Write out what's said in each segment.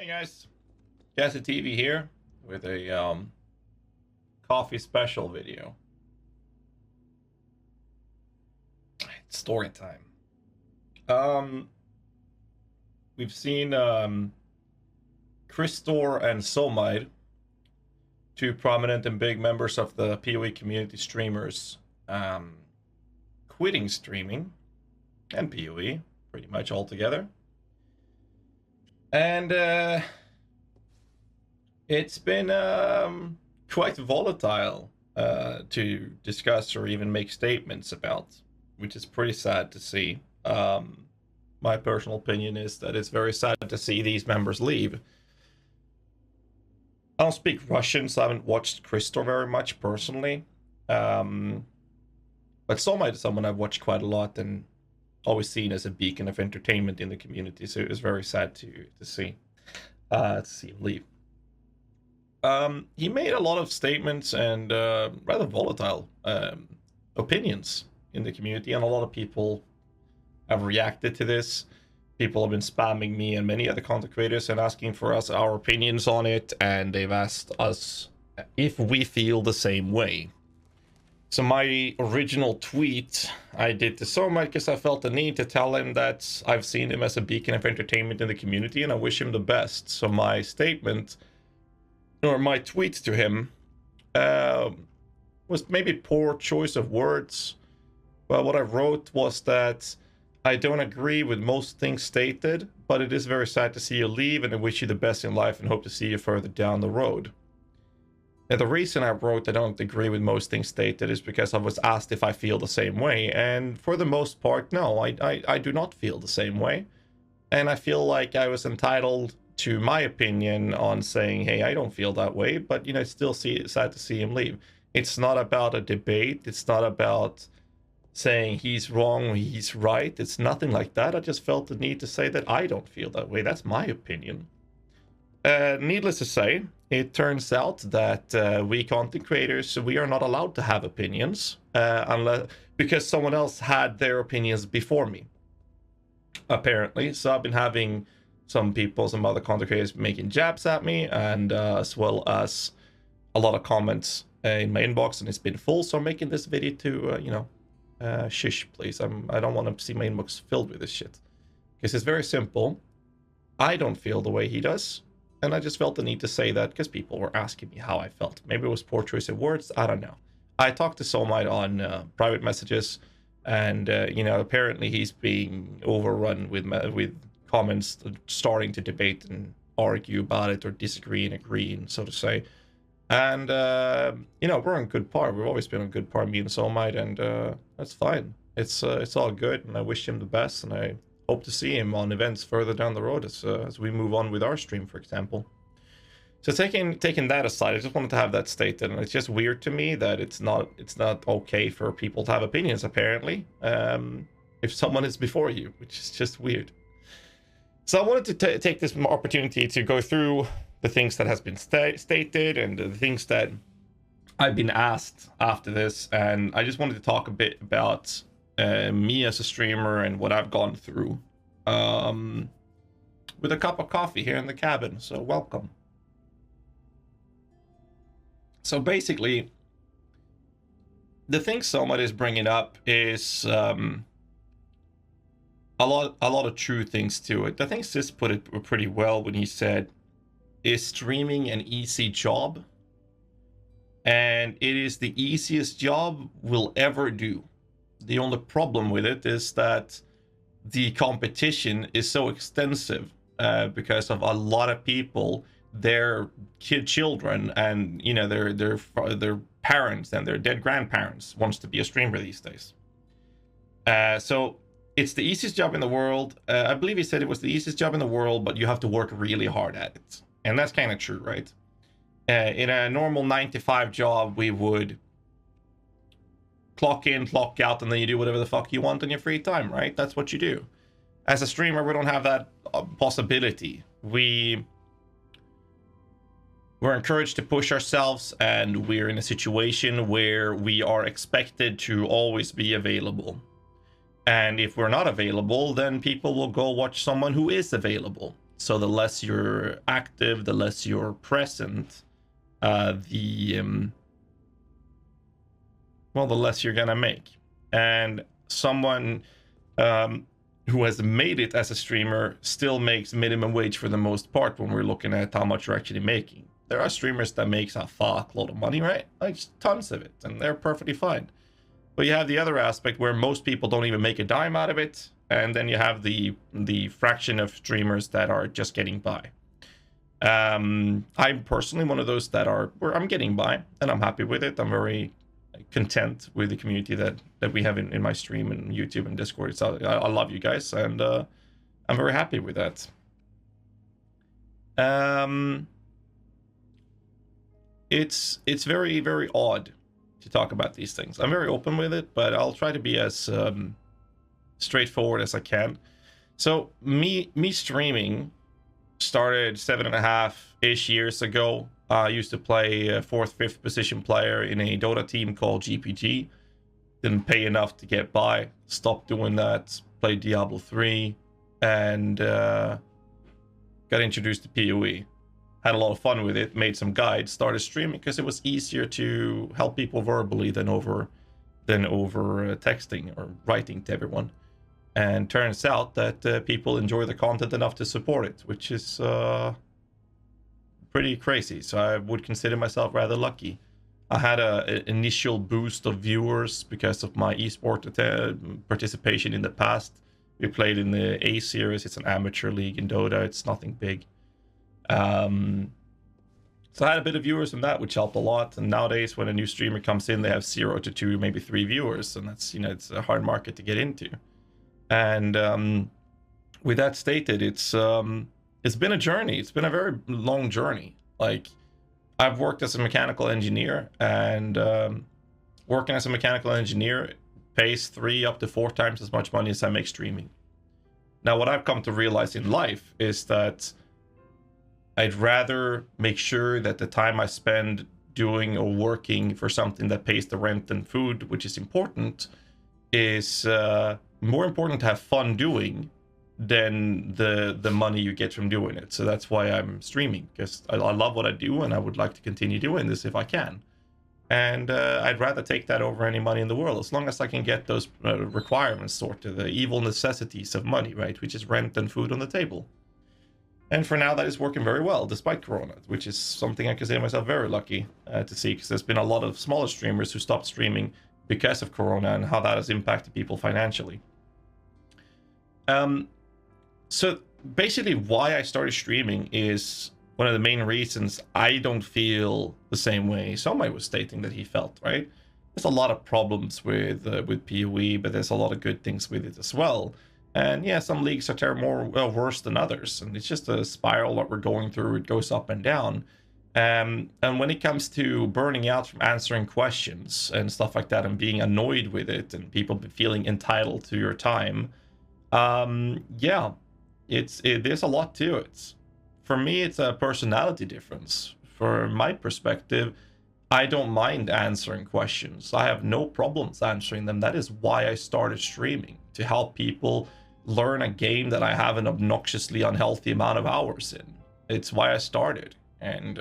Hey guys, GHAZZY TV here with a coffee special video. It's story time. We've seen Christor and Somayd, two prominent and big members of the PoE community streamers, quitting streaming and PoE pretty much altogether. And it's been quite volatile to discuss or even make statements about, which is pretty sad to see. My personal opinion is that it's very sad to see these members leave. I don't speak Russian, so I haven't watched Christor very much personally. But Somayd is someone I've watched quite a lot and always seen as a beacon of entertainment in the community, so it was very sad to see him leave. He made a lot of statements and rather volatile opinions in the community, and a lot of people have reacted to this. People have been spamming me and many other content creators and asking for our opinions on it, and they've asked us if we feel the same way. So my original tweet I did to Somayd because I felt the need to tell him that I've seen him as a beacon of entertainment in the community and I wish him the best. So my statement, or my tweet to him, was maybe poor choice of words. But what I wrote was that I don't agree with most things stated, but it is very sad to see you leave and I wish you the best in life and hope to see you further down the road. And the reason I wrote I don't agree with most things stated is because I was asked if I feel the same way. And for the most part, no, I do not feel the same way. And I feel like I was entitled to my opinion on saying, hey, I don't feel that way. But, you know, it's still sad to see him leave. It's not about a debate. It's not about saying he's wrong or he's right. It's nothing like that. I just felt the need to say that I don't feel that way. That's my opinion. Needless to say, it turns out that we content creators, we are not allowed to have opinions because someone else had their opinions before me, apparently. So I've been having some other content creators making jabs at me, and as well as a lot of comments in my inbox, and it's been full. So I'm making this video to, shush, please. I don't want to see my inbox filled with this shit. Because it's very simple. I don't feel the way he does. And I just felt the need to say that because people were asking me how I felt. Maybe it was poor choice of words. I don't know. I talked to Somayd on private messages, and apparently he's being overrun with comments starting to debate and argue about it or disagree and agree, and so to say. And we're on good par. We've always been on good par, me and Somayd, and that's fine. It's all good, and I wish him the best, and I hope to see him on events further down the road as we move on with our stream, for example. So taking that aside, I just wanted to have that stated, and it's just weird to me that it's not okay for people to have opinions, apparently, if someone is before you, which is just weird. So I wanted to take this opportunity to go through the things that has been stated and the things that I've been asked after this, and I just wanted to talk a bit about me as a streamer and what I've gone through with a cup of coffee here in the cabin. So welcome. So basically, the thing Somayd is bringing up is a lot of true things to it. I think Sis put it pretty well when he said, is streaming an easy job? And it is the easiest job we'll ever do. The only problem with it is that the competition is so extensive because of a lot of people, their children, and their parents and their dead grandparents wants to be a streamer these days. So it's the easiest job in the world. I believe he said it was the easiest job in the world, but you have to work really hard at it. And that's kind of true, right? In a normal 9-to-5 job, we would clock in, clock out, and then you do whatever the fuck you want in your free time, right? That's what you do. As a streamer, we don't have that possibility. We're encouraged to push ourselves, and we're in a situation where we are expected to always be available. And if we're not available, then people will go watch someone who is available. So the less you're active, the less you're present, the less you're gonna make. And someone who has made it as a streamer still makes minimum wage for the most part when we're looking at how much you're actually making. There are streamers that makes a fuckload of money, right? Like tons of it, and they're perfectly fine. But you have the other aspect where most people don't even make a dime out of it, and then you have the fraction of streamers that are just getting by. I'm personally one of those that are where I'm getting by, and I'm happy with it. I'm very content with the community that we have in my stream and YouTube and Discord. So I love you guys, and I'm very happy with that. It's very, very odd to talk about these things. I'm very open with it, but I'll try to be as straightforward as I can. So me streaming started 7.5-ish years ago. I used to play a 4th, 5th position player in a Dota team called GPG. Didn't pay enough to get by. Stopped doing that. Played Diablo 3 and got introduced to PoE. Had a lot of fun with it. Made some guides. Started streaming because it was easier to help people verbally than over texting or writing to everyone. And turns out that people enjoy the content enough to support it, which is pretty crazy. So I would consider myself rather lucky. I had an initial boost of viewers because of my esport participation in the past. We played in the A series. It's an amateur league in Dota. It's nothing big. So I had a bit of viewers from that, which helped a lot. And nowadays, when a new streamer comes in, they have 0 to 2, maybe 3 viewers, and that's, you know, it's a hard market to get into. And with that stated, it's been a journey. It's been a very long journey. Like, I've worked as a mechanical engineer, and working as a mechanical engineer pays 3 up to 4 times as much money as I make streaming. Now, what I've come to realize in life is that I'd rather make sure that the time I spend doing or working for something that pays the rent and food, which is important, is more important to have fun doing than the money you get from doing it. So that's why I'm streaming, because I love what I do, and I would like to continue doing this if I can. And I'd rather take that over any money in the world, as long as I can get those requirements sorted, the evil necessities of money, right, which is rent and food on the table. And for now, that is working very well, despite Corona, which is something I consider myself very lucky to see, because there's been a lot of smaller streamers who stopped streaming because of Corona and how that has impacted people financially. So basically why I started streaming is one of the main reasons I don't feel the same way Somayd was stating that he felt, right? There's a lot of problems with PoE, but there's a lot of good things with it as well. And yeah, some leagues are worse than others, and it's just a spiral that we're going through. It goes up and down. And when it comes to burning out from answering questions and stuff like that, and being annoyed with it, and people feeling entitled to your time, yeah, there's a lot to it. For me, it's a personality difference. For my perspective, I don't mind answering questions. I have no problems answering them. That is why I started streaming, to help people learn a game that I have an obnoxiously unhealthy amount of hours in. It's why I started, and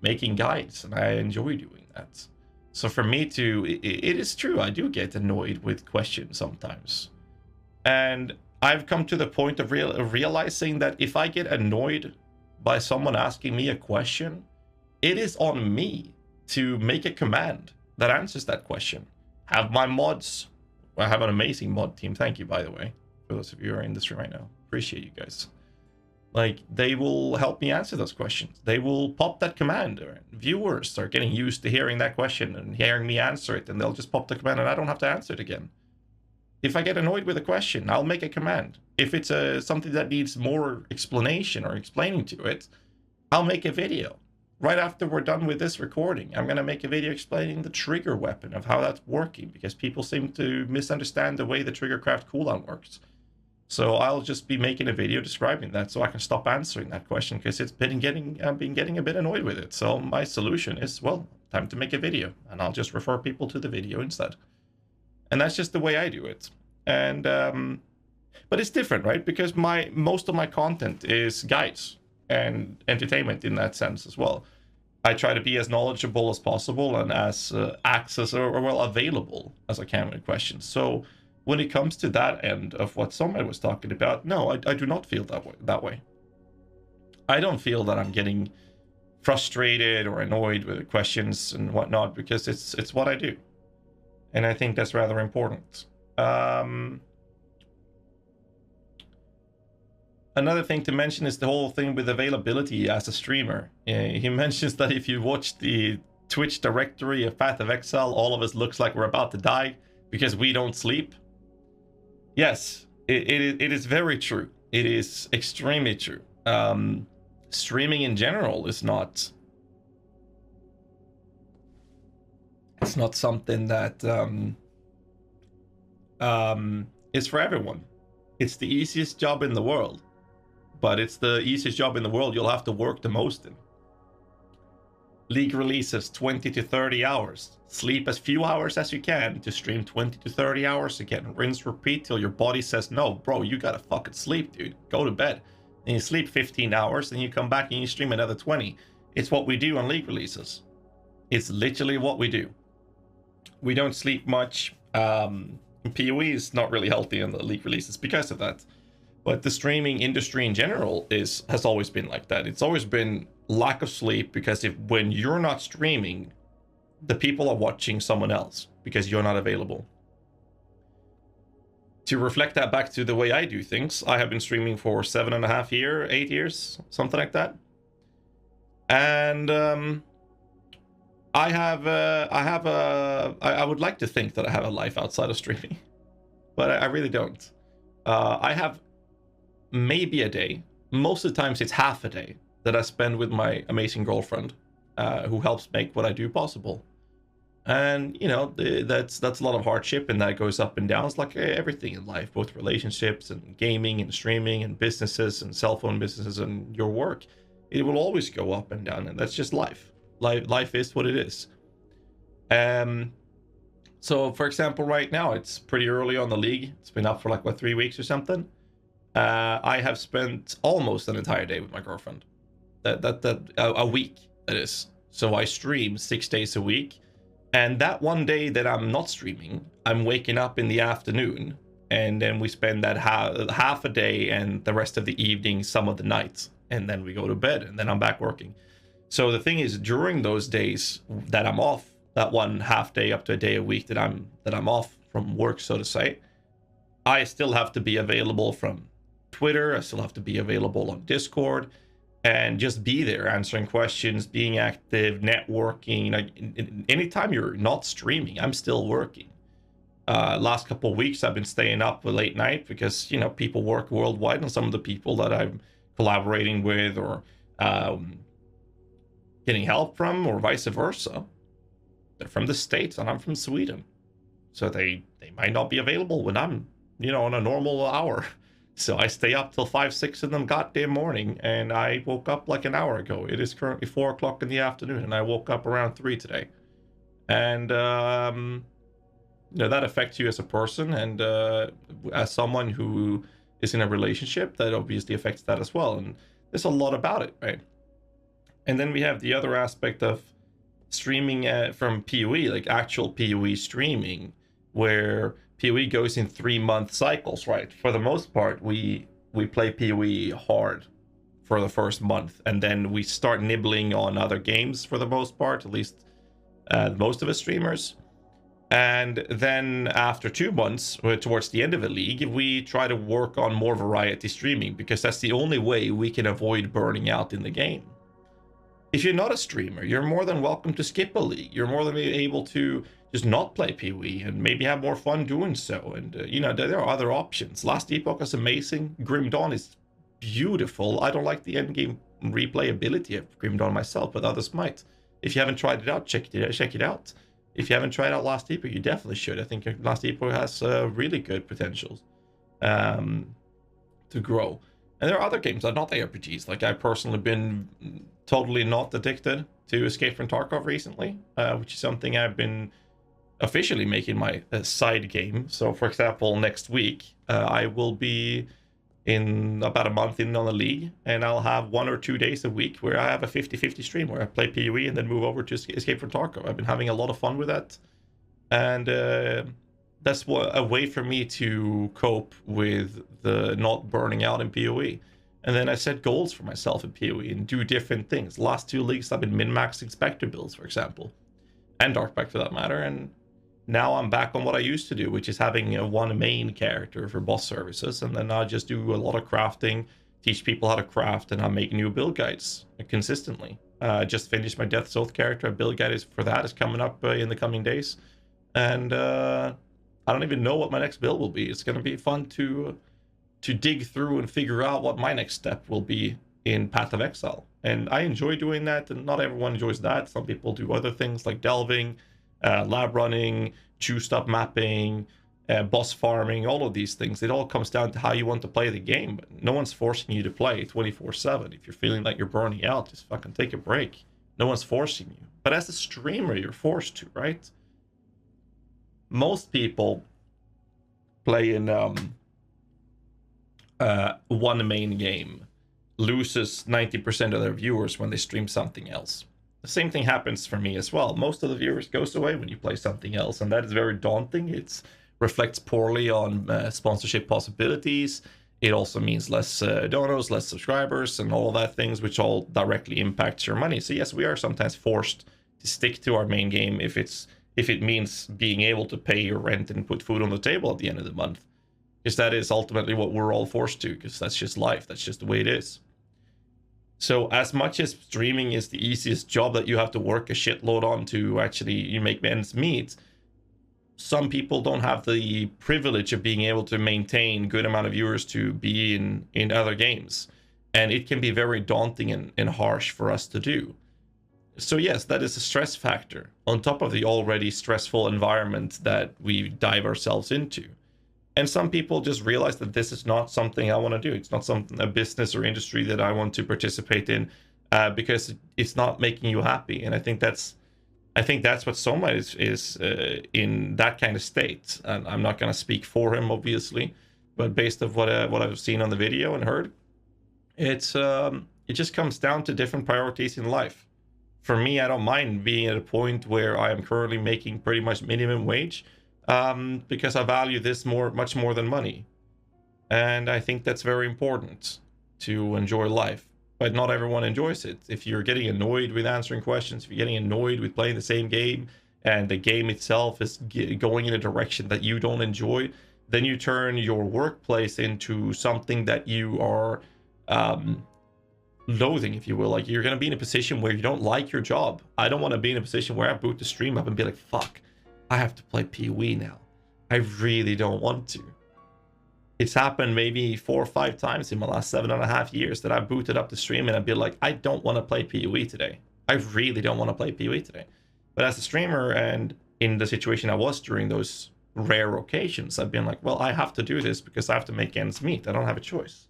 making guides, and I enjoy doing that. So for me it is true, I do get annoyed with questions sometimes. And I've come to the point of realizing that if I get annoyed by someone asking me a question, it is on me to make a command that answers that question. Have my mods. I have an amazing mod team. Thank you, by the way, for those of you who are in this room right now. Appreciate you guys. Like, they will help me answer those questions. They will pop that command. Viewers are getting used to hearing that question and hearing me answer it, and they'll just pop the command, and I don't have to answer it again. If I get annoyed with a question, I'll make a command. If it's something that needs more explanation or explaining to it, I'll make a video. Right after we're done with this recording, I'm going to make a video explaining the trigger weapon, of how that's working, because people seem to misunderstand the way the trigger craft cooldown works. So I'll just be making a video describing that, so I can stop answering that question, because I've been getting a bit annoyed with it. So my solution is, well, time to make a video, and I'll just refer people to the video instead. And that's just the way I do it. And But it's different, right? Because most of my content is guides and entertainment in that sense as well. I try to be as knowledgeable as possible and as access or well available as I can with questions. So when it comes to that end of what Somayd was talking about, no, I do not feel that way. I don't feel that I'm getting frustrated or annoyed with the questions and whatnot, because it's what I do, and I think that's rather important. Another thing to mention is the whole thing with availability as a streamer. He mentions that if you watch the Twitch directory of Path of Exile, all of us looks like we're about to die because we don't sleep. Yes, it is very true. It is extremely true. Streaming in general is not... It's not something that is for everyone. It's the easiest job in the world. But it's the easiest job in the world you'll have to work the most in. League releases 20 to 30 hours. Sleep as few hours as you can to stream 20 to 30 hours again. Rinse, repeat till your body says, no, bro, you gotta fucking sleep, dude. Go to bed. And you sleep 15 hours, then you come back and you stream another 20. It's what we do on League releases. It's literally what we do. We don't sleep much. PoE is not really healthy in the League releases because of that. But the streaming industry in general has always been like that. It's always been lack of sleep, because when you're not streaming, the people are watching someone else because you're not available. To reflect that back to the way I do things, I have been streaming for 7.5 years, 8 years, something like that. And I would like to think that I have a life outside of streaming, but I really don't. I have maybe a day. Most of the times it's half a day that I spend with my amazing girlfriend, who helps make what I do possible. And you know, that's a lot of hardship, and that goes up and down. It's like everything in life, both relationships and gaming and streaming and businesses and cell phone businesses and your work. It will always go up and down, and that's just life. Life is what it is. So for example, right now it's pretty early on the league. It's been up for like, what, 3 weeks or something. I have spent almost an entire day with my girlfriend. A week, that is. So I stream 6 days a week, and that one day that I'm not streaming, I'm waking up in the afternoon, and then we spend that half a day and the rest of the evening, some of the nights, and then we go to bed, and then I'm back working. So the thing is, during those days that I'm off, that one half day up to a day a week that I'm off from work, so to say, I still have to be available from Twitter. I still have to be available on Discord, and just be there answering questions, being active, networking. Anytime you're not streaming, I'm still working. Last couple of weeks, I've been staying up late night because, you know, people work worldwide, and some of the people that I'm collaborating with or getting help from, or vice versa, they're from the States and I'm from Sweden. So they might not be available when I'm, you know, on a normal hour. So I stay up till 5, 6 in the goddamn morning, and I woke up like an hour ago. It is currently 4 o'clock in the afternoon, and I woke up around 3 today. And, you know, that affects you as a person, and as someone who is in a relationship, that obviously affects that as well. And there's a lot about it, right? And then we have the other aspect of streaming from PoE, like actual PoE streaming, where PoE goes in 3-month cycles, right? For the most part, we play PoE hard for the first month, and then we start nibbling on other games for the most part, at least most of us streamers. And then after 2 months, towards the end of the league, we try to work on more variety streaming, because that's the only way we can avoid burning out in the game. If you're not a streamer, you're more than welcome to skip a league. You're more than able to just not play PoE and maybe have more fun doing so. And, you know, there are other options. Last Epoch is amazing. Grim Dawn is beautiful. I don't like the endgame replayability of Grim Dawn myself, but others might. If you haven't tried it out, check it out. If you haven't tried out Last Epoch, you definitely should. I think Last Epoch has really good potentials to grow. And there are other games that are not ARPGs. Like, I've personally been totally not addicted to Escape from Tarkov recently, which is something I've been officially making my side game. So, for example, next week, I will be in about a month in on the league, and I'll have 1 or 2 days a week where I have a 50-50 stream where I play PoE and then move over to Escape from Tarkov. I've been having a lot of fun with that, and that's a way for me to cope with the not burning out in PoE. And then I set goals for myself in PoE and do different things. Last 2 leagues I've been min-maxing Spectre builds, for example, and Darkpack for that matter, and now I'm back on what I used to do, which is having one main character for boss services, and then I just do a lot of crafting, teach people how to craft, and I make new build guides consistently. I just finished my Death's Oath character. A build guide for that is coming up in the coming days, and I don't even know what my next build will be. It's going to be fun to dig through and figure out what my next step will be in Path of Exile, and I enjoy doing that. And not everyone enjoys that. Some people do other things like delving, lab running, juiced up mapping, boss farming, all of these things. It all comes down to how you want to play the game. But no one's forcing you to play 24/7. If you're feeling like you're burning out, just fucking take a break. No one's forcing you. But as a streamer, you're forced to, right? Most people play in one main game, loses 90% of their viewers when they stream something else. The same thing happens for me as well. Most of the viewers goes away when you play something else, and that is very daunting. It reflects poorly on sponsorship possibilities. It also means less donos, less subscribers, and all of that things, which all directly impacts your money. So yes, we are sometimes forced to stick to our main game if it means being able to pay your rent and put food on the table at the end of the month, because that is ultimately what we're all forced to, because that's just life. That's just the way it is. So as much as streaming is the easiest job that you have to work a shitload on to actually you make ends meet, some people don't have the privilege of being able to maintain good amount of viewers to be in other games. And it can be very daunting and harsh for us to do. So yes, that is a stress factor on top of the already stressful environment that we dive ourselves into. And some people just realize that this is not something I want to do. It's not a business or industry that I want to participate in because it's not making you happy. And I think that's what Somayd is in that kind of state. And I'm not going to speak for him, obviously, but based on what I've seen on the video and heard, it just comes down to different priorities in life. For me, I don't mind being at a point where I am currently making pretty much minimum wage. Because I value this much more than money. And I think that's very important to enjoy life. But not everyone enjoys it. If you're getting annoyed with answering questions, if you're getting annoyed with playing the same game, and the game itself is going in a direction that you don't enjoy, then you turn your workplace into something that you are loathing, if you will. Like, you're going to be in a position where you don't like your job. I don't want to be in a position where I boot the stream up and be like, fuck, I have to play PoE now. I really don't want to. It's happened maybe 4 or 5 times in my last 7.5 years that I've booted up the stream and I'd be like, I don't want to play PoE today. I really don't want to play PoE today. But as a streamer, and in the situation I was during those rare occasions, I've been like, well, I have to do this because I have to make ends meet. I don't have a choice.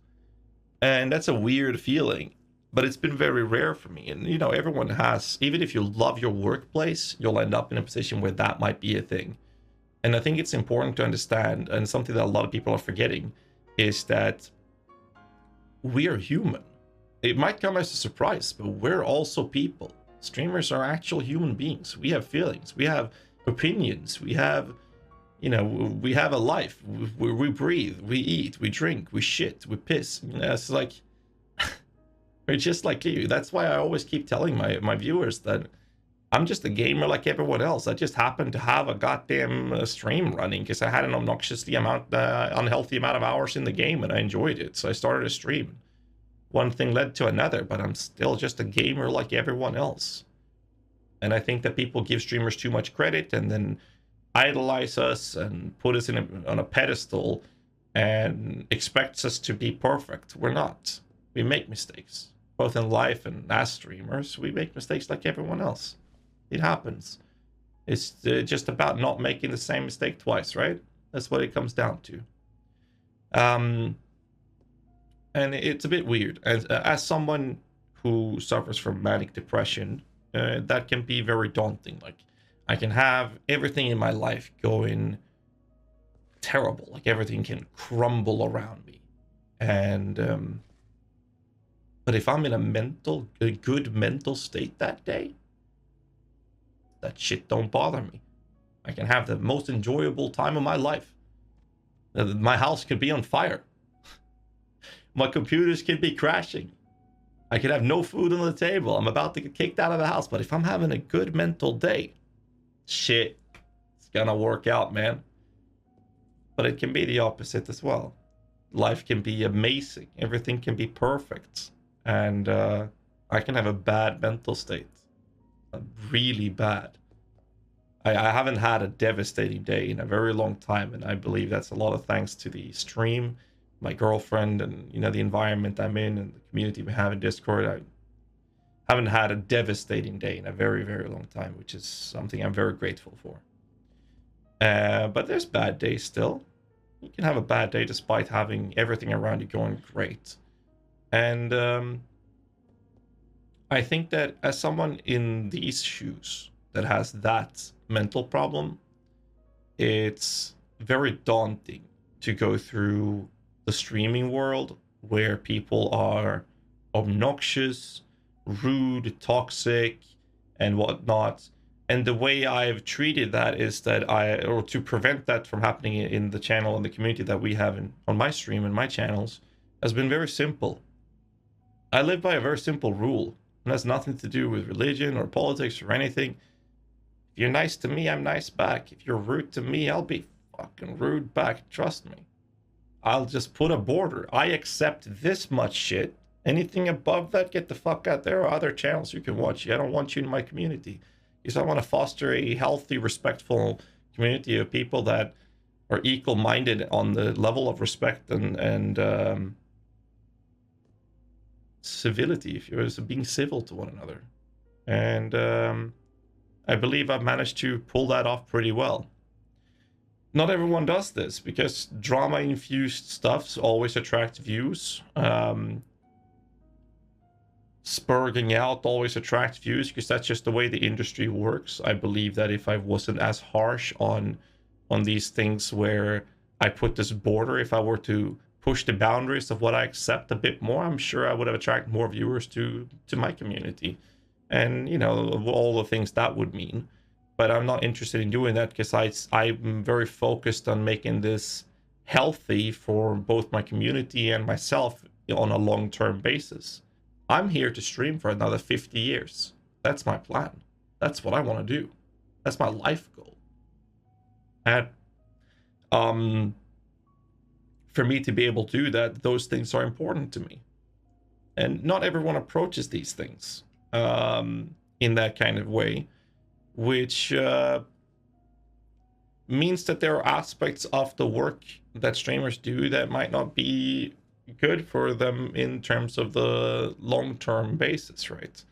And that's a weird feeling. But it's been very rare for me. And, you know, everyone has, even if you love your workplace, you'll end up in a position where that might be a thing. And I think it's important to understand, and something that a lot of people are forgetting, is that we are human. It might come as a surprise, but we're also people. Streamers are actual human beings. We have feelings. We have opinions. We have, you know, we have a life. We breathe. We eat. We drink. We shit. We piss. You know, it's like... We're just like you. That's why I always keep telling my viewers that I'm just a gamer like everyone else. I just happened to have a goddamn stream running because I had an obnoxiously unhealthy amount of hours in the game and I enjoyed it. So I started a stream. One thing led to another, but I'm still just a gamer like everyone else. And I think that people give streamers too much credit and then idolize us and put us on a pedestal and expects us to be perfect. We're not. We make mistakes. Both in life and as streamers, we make mistakes like everyone else. It happens. It's just about not making the same mistake twice, right? That's what it comes down to. And it's a bit weird. As someone who suffers from manic depression, that can be very daunting. Like, I can have everything in my life going terrible, like everything can crumble around me. And but if I'm in a good mental state that day, that shit don't bother me. I can have the most enjoyable time of my life. My house could be on fire. My computers could be crashing. I could have no food on the table. I'm about to get kicked out of the house. But if I'm having a good mental day, shit, it's gonna work out, man. But it can be the opposite as well. Life can be amazing. Everything can be perfect. And I can have a bad mental state. Really bad. I haven't had a devastating day in a very long time, and I believe that's a lot of thanks to the stream, my girlfriend, and the environment I'm in and the community we have in Discord. I haven't had a devastating day in a very, very long time, which is something I'm very grateful for. But there's bad days still. You can have a bad day despite having everything around you going great. And I think that as someone in these shoes that has that mental problem, it's very daunting to go through the streaming world where people are obnoxious, rude, toxic, and whatnot. And the way I've treated that is that or to prevent that from happening in the channel and the community that we have on my stream and my channels, has been very simple. I live by a very simple rule. It has nothing to do with religion or politics or anything. If you're nice to me, I'm nice back. If you're rude to me, I'll be fucking rude back. Trust me. I'll just put a border. I accept this much shit. Anything above that, get the fuck out. There are other channels you can watch. I don't want you in my community. Because I want to foster a healthy, respectful community of people that are equal-minded on the level of respect and civility, if you're being civil to one another. And I believe I've managed to pull that off pretty well. Not everyone does this, because drama-infused stuff always attracts views. Spurging out always attracts views, because that's just the way the industry works. I believe that if I wasn't as harsh on these things where I put this border, if I were to push the boundaries of what I accept a bit more, I'm sure I would have attracted more viewers to my community. And, all the things that would mean. But I'm not interested in doing that, because I'm very focused on making this healthy for both my community and myself on a long-term basis. I'm here to stream for another 50 years. That's my plan. That's what I want to do. That's my life goal. And for me to be able to do that, those things are important to me. And not everyone approaches these things in that kind of way, which means that there are aspects of the work that streamers do that might not be good for them in terms of the long-term basis, right?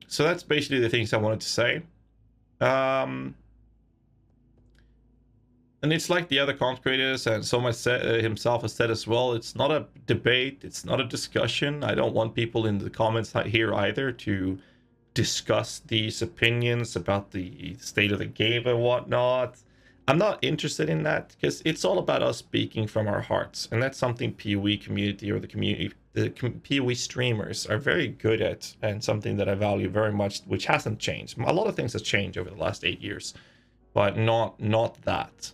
So that's basically the things I wanted to say. And it's like the other content creators, and Somayd himself has said as well, it's not a debate, it's not a discussion. I don't want people in the comments here either to discuss these opinions about the state of the game and whatnot. I'm not interested in that, because it's all about us speaking from our hearts, and that's something PoE community or the PoE streamers are very good at, and something that I value very much, which hasn't changed. A lot of things have changed over the last 8 years, but not that.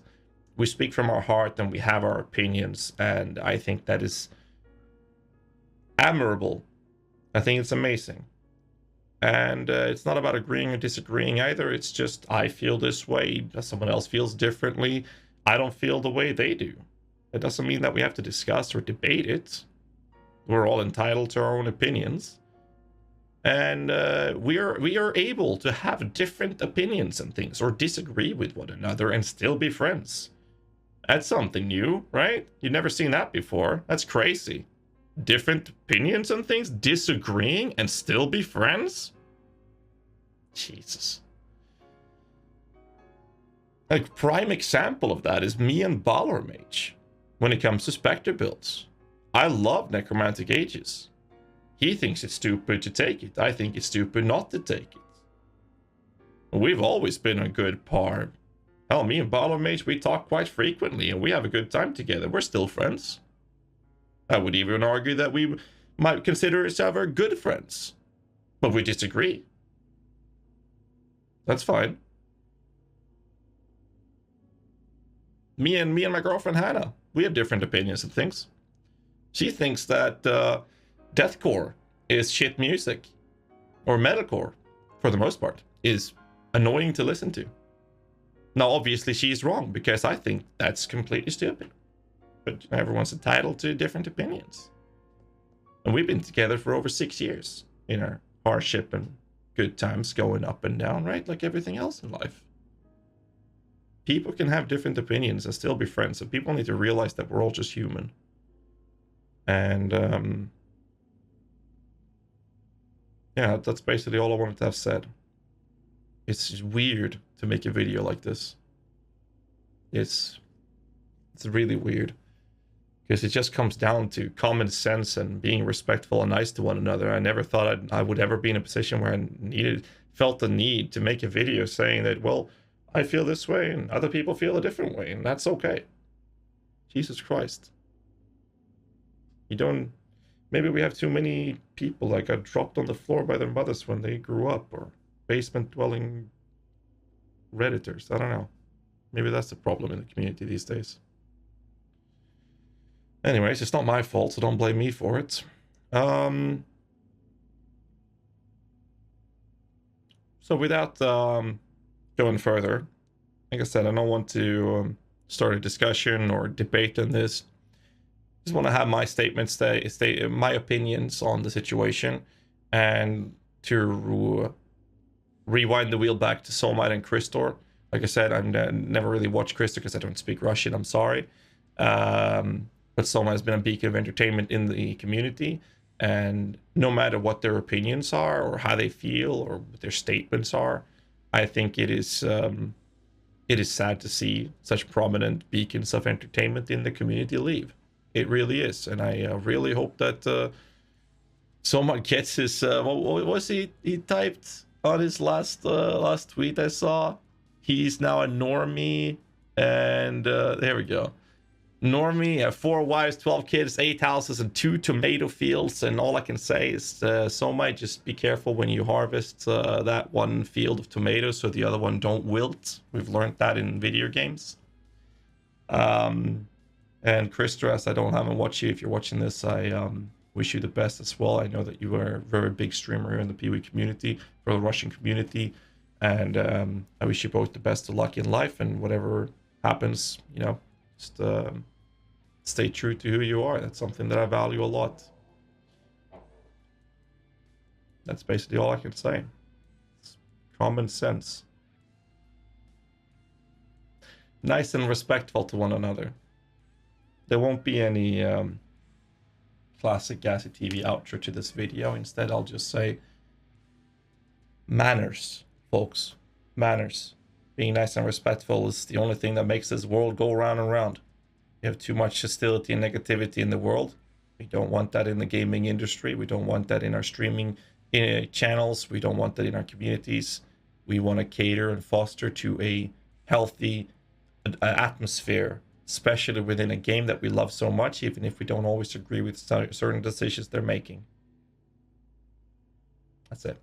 We speak from our heart and we have our opinions, and I think that is admirable. I think it's amazing. And it's not about agreeing or disagreeing either. It's just, I feel this way, someone else feels differently. I don't feel the way they do. It doesn't mean that we have to discuss or debate it. We're all entitled to our own opinions. And we are able to have different opinions and things, or disagree with one another and still be friends. That's something new, right? You've never seen that before. That's crazy. Different opinions and things, disagreeing and still be friends? Jesus. A prime example of that is me and Balor Mage when it comes to Spectre builds. I love Necromantic Aegis. He thinks it's stupid to take it. I think it's stupid not to take it. We've always been a good par. Hell, me and Bottle Mage, we talk quite frequently, and we have a good time together. We're still friends. I would even argue that we might consider each other good friends. But we disagree. That's fine. Me and my girlfriend Hannah, we have different opinions of things. She thinks that deathcore is shit music, or metalcore, for the most part, is annoying to listen to. Now, obviously, she's wrong, because I think that's completely stupid. But everyone's entitled to different opinions. And we've been together for over 6 years, in our hardship and good times going up and down, right? Like everything else in life. People can have different opinions and still be friends, so people need to realize that we're all just human. And, yeah, that's basically all I wanted to have said. It's just weird to make a video like this. It's really weird. Because it just comes down to common sense and being respectful and nice to one another. I never thought I would ever be in a position where I felt the need to make a video saying that, well, I feel this way and other people feel a different way, and that's okay. Jesus Christ. You don't... Maybe we have too many people that got dropped on the floor by their mothers when they grew up, or basement-dwelling Redditors. I don't know. Maybe that's the problem in the community these days. Anyways, it's not my fault, so don't blame me for it. So without going further, like I said, I don't want to start a discussion or debate on this. Just want to have my statements, my opinions on the situation, and to rewind the wheel back to Somayd and Christor. Like I said, I've never really watched Christor because I don't speak Russian. I'm sorry. But Somayd has been a beacon of entertainment in the community, and no matter what their opinions are or how they feel or what their statements are, I think it is sad to see such prominent beacons of entertainment in the community leave. It really is, and I really hope that someone gets his. What was he typed on his last tweet I saw? He's now a normie, and there we go. Normie, 4 wives, 12 kids, 8 houses, and 2 tomato fields. And all I can say is, Somayd, just be careful when you harvest that one field of tomatoes so the other one don't wilt. We've learned that in video games. And Christor, as I haven't watched you, if you're watching this, I wish you the best as well. I know that you are a very big streamer here in the PoE community, for the Russian community. And I wish you both the best of luck in life, and whatever happens, you know, just stay true to who you are. That's something that I value a lot. That's basically all I can say. It's common sense. Nice and respectful to one another. There won't be any classic GHAZZY TV outro to this video. Instead, I'll just say manners, folks. Manners. Being nice and respectful is the only thing that makes this world go round and round. We have too much hostility and negativity in the world. We don't want that in the gaming industry. We don't want that in our streaming channels. We don't want that in our communities. We want to cater and foster to a healthy atmosphere, especially within a game that we love so much, even if we don't always agree with certain decisions they're making. That's it.